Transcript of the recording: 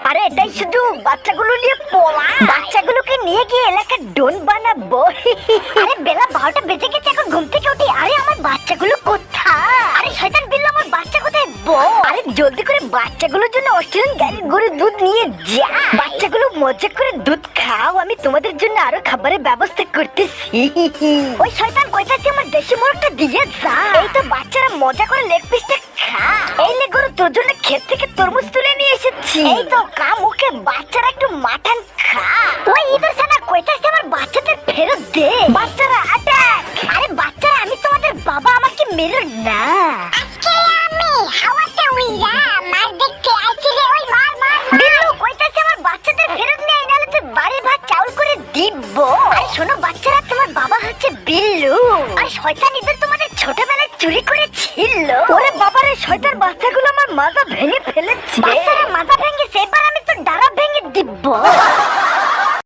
আরে এটাই শুধু বাচ্চাগুলো নিয়ে পড়া, বাচ্চাগুলোকে নিয়ে গিয়ে এলাকার ডন বানাবো। আরে বেলা 12টা বেজে গেছে, এখন ঘুম থেকে উঠি। আরে আমার বাচ্চাগুলো কোথায়? আরে শয়তান বিল্লা, আমার বাচ্চা কোথায়? আরে জলদি করে বাচ্চাগুলোর জন্য অস্ট্রেলিয়ান গাড়ির গরুর দুধ নিয়ে যা। বাচ্চাগুলো মজা করে দুধ খাও, আমি তোমাদের জন্য আরো খাবারের ব্যবস্থা করতেছি। ওই শয়তান কইতাছে আমার দেশি মোরগটা দিয়ে যা। এই তো বাচ্চারা মজা করে লেগ পিসটা খা। এই লে গরু, তোর জন্য ক্ষেত থেকে তরমুজ তুলে নিয়ে এসেছি। এই তো কা মুখে, বাচ্চারা একটু মাটন খা। ওই ইঁদুর ছানা কইতাছে আমার বাচ্চাদের ফেরত দে। বাচ্চারা অ্যাটাক। আরে বাচ্চারা, আমি তোমাদের বাবা, আমাকে মেরো না। আজকে আমি হাওয়াতে উইরা মার দেখতে আইছিলে। ওই মার মার বিল্লু কইতাছে আমার বাচ্চাদের ফেরত নে, নালে তুই বাড়ি ভাত চাউল করে দিব। আরে শোনো বাচ্চারা, তোমার বাবা হচ্ছে বিল্লু। আর শয়তান ইঁদুর তোমাদের ছোটবেলায় চুরি করেছিল। ওরে বাবারে, শয়তান বাচ্চাগুলো আমার মাজা ভেঙে ফেলেছে। বাচ্চারা মাজা ভেঙেছে, এবার আমি তো ডারা ভেঙে দিব।